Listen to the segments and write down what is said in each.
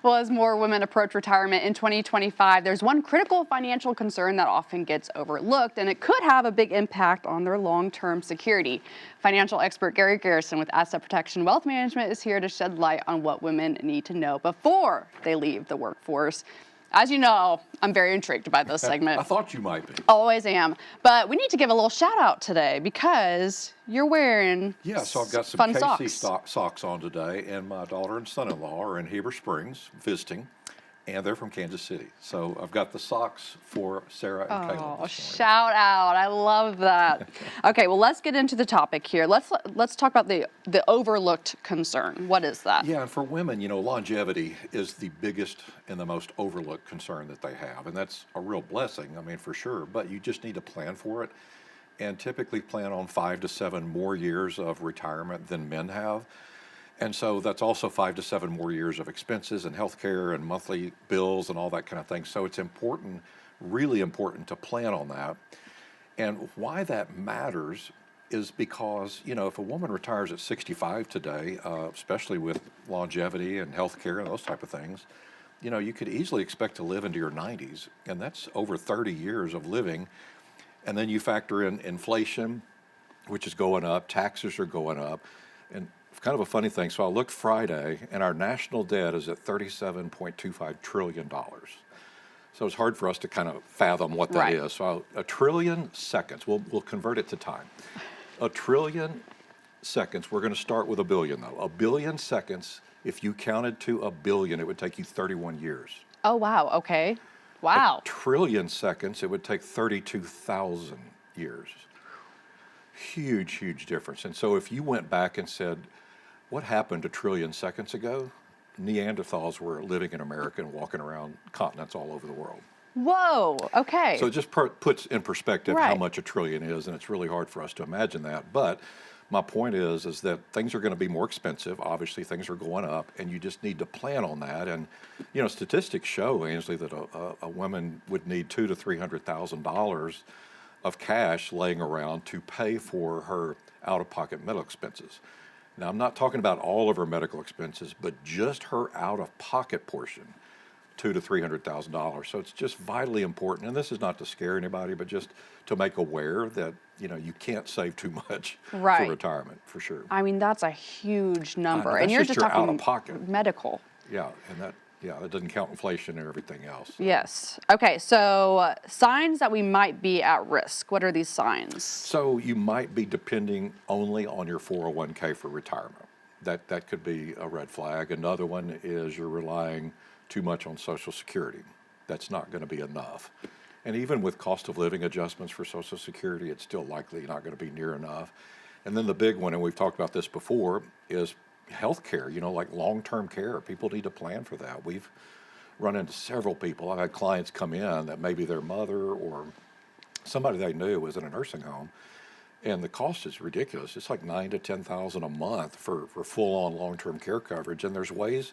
Well, as more women approach retirement in 2025, there's one critical financial concern that often gets overlooked, and it could have a big impact on their long-term security. Financial expert Gary Garrison with Asset Protection Wealth Management is here to shed light on what women need to know before they leave the workforce. As you know, I'm very intrigued by this segment. I thought you might be. Always am. But we need to give a little shout out today because you're wearing So I've got some fun KC socks. socks on today, and my daughter and son-in-law are in Heber Springs visiting, and they're from Kansas City. So I've got the socks for Sarah and Caleb this morning. Shout out. I love that. Okay, well, let's get into the topic here. Let's talk about the overlooked concern. What is that? Yeah, and for women, longevity is the biggest and the most overlooked concern that they have, and that's a real blessing, for sure, but you just need to plan for it, and typically plan on 5 to 7 more years of retirement than men have. And so that's also 5 to 7 more years of expenses and healthcare and monthly bills and all that kind of thing. So it's important, really important to plan on that. And why that matters is because, if a woman retires at 65 today, especially with longevity and healthcare and those type of things, you could easily expect to live into your 90s, and that's over 30 years of living. And then you factor in inflation, which is going up, taxes are going up, and kind of a funny thing. So I looked Friday, and our national debt is at $37.25 trillion. So it's hard for us to kind of fathom what that is. So a trillion seconds, we'll convert it to time. A trillion seconds, we're going to start with a billion though. A billion seconds, if you counted to a billion, it would take you 31 years. Oh, wow. Okay. Wow. A trillion seconds, it would take 32,000 years. Huge, huge difference. And so if you went back and said, what happened a trillion seconds ago? Neanderthals were living in America and walking around continents all over the world. Whoa, okay. So it just puts in perspective how much a trillion is, and it's really hard for us to imagine that. But my point is that things are going to be more expensive. Obviously, things are going up, and you just need to plan on that. And statistics show, Ainsley, that a woman would need $200,000 to $300,000 of cash laying around to pay for her out-of-pocket medical expenses. Now, I'm not talking about all of her medical expenses, but just her out-of-pocket portion, $200,000 to $300,000. So it's just vitally important, and this is not to scare anybody, but just to make aware that you can't save too much for retirement, for sure. That's a huge number, and you're just talking out-of-pocket medical. Yeah, and that doesn't count inflation and everything else. So. Yes. Okay, so signs that we might be at risk. What are these signs? So you might be depending only on your 401k for retirement. That could be a red flag. Another one is you're relying too much on Social Security. That's not going to be enough. And even with cost of living adjustments for Social Security, it's still likely not going to be near enough. And then the big one, and we've talked about this before, is healthcare, like long-term care. People need to plan for that. We've run into several people. I've had clients come in that maybe their mother or somebody they knew was in a nursing home, and the cost is ridiculous. It's like $9,000 to $10,000 a month for full-on long-term care coverage. And there's ways,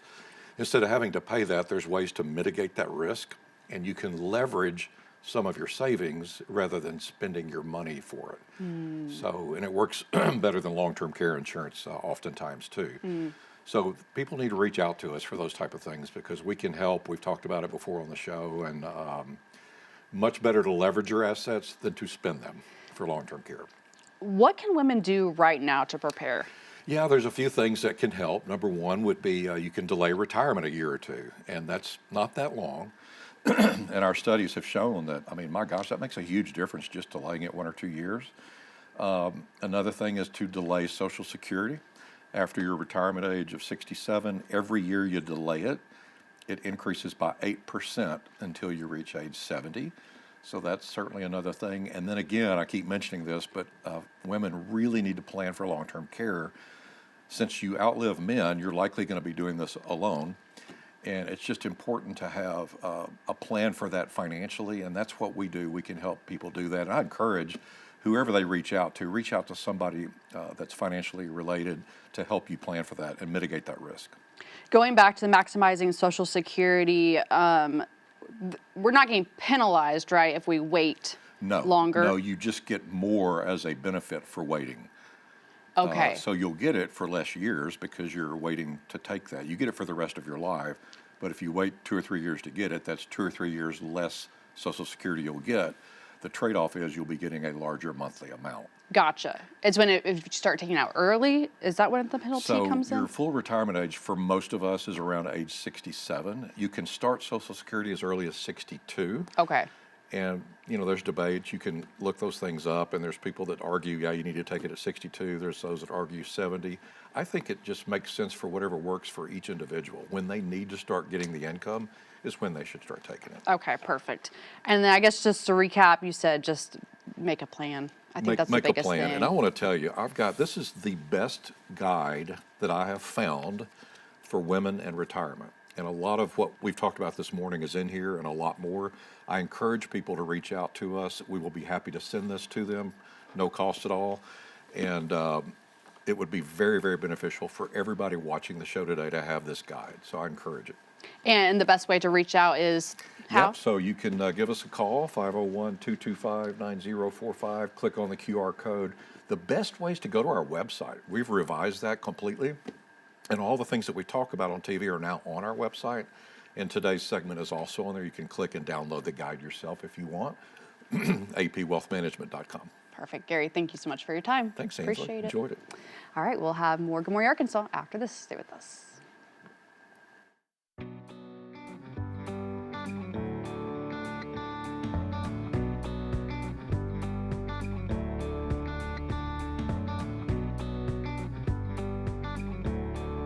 instead of having to pay that, there's ways to mitigate that risk, and you can leverage some of your savings rather than spending your money for it. So, and it works better than long-term care insurance oftentimes too. So people need to reach out to us for those type of things because we can help. We've talked about it before on the show, and much better to leverage your assets than to spend them for long-term care. What can women do right now to prepare? Yeah, there's a few things that can help. Number one would be you can delay retirement a year or two, and that's not that long. And our studies have shown that, my gosh, that makes a huge difference just delaying it 1 or 2 years. Another thing is to delay Social Security. After your retirement age of 67, every year you delay it, it increases by 8% until you reach age 70. So that's certainly another thing. And then again, I keep mentioning this, but women really need to plan for long-term care. Since you outlive men, you're likely going to be doing this alone. And it's just important to have a plan for that financially, and that's what we do. We can help people do that. And I encourage whoever they reach out to somebody that's financially related to help you plan for that and mitigate that risk. Going back to the maximizing Social Security, we're not getting penalized, right, if we wait longer? No, you just get more as a benefit for waiting. Okay. So you'll get it for less years because you're waiting to take that. You get it for the rest of your life, but if you wait 2 or 3 years to get it, that's 2 or 3 years less Social Security you'll get. The trade-off is you'll be getting a larger monthly amount. Gotcha. It's when if you start taking out early, is that when the penalty So comes your in? full retirement age for most of us is around age 67. You can start Social Security as early as 62. Okay. And, there's debates. You can look those things up, and there's people that argue, yeah, you need to take it at 62. There's those that argue 70. I think it just makes sense for whatever works for each individual. When they need to start getting the income is when they should start taking it. Okay, perfect. And then I guess just to recap, you said just make a plan. I think that's the Make a biggest plan. thing. And I want to tell you, this is the best guide that I have found for women and retirement. And a lot of what we've talked about this morning is in here and a lot more. I encourage people to reach out to us. We will be happy to send this to them, no cost at all. And it would be very, very beneficial for everybody watching the show today to have this guide. So I encourage it. And the best way to reach out is how? Yep, so you can give us a call, 501-225-9045. Click on the QR code. The best way is to go to our website. We've revised that completely. And all the things that we talk about on TV are now on our website. And today's segment is also on there. You can click and download the guide yourself if you want. apwealthmanagement.com. Perfect. Gary, thank you so much for your time. Thanks, Ainsley. Appreciate it. Enjoyed it. All right, we'll have more Good Morning Arkansas after this. Stay with us.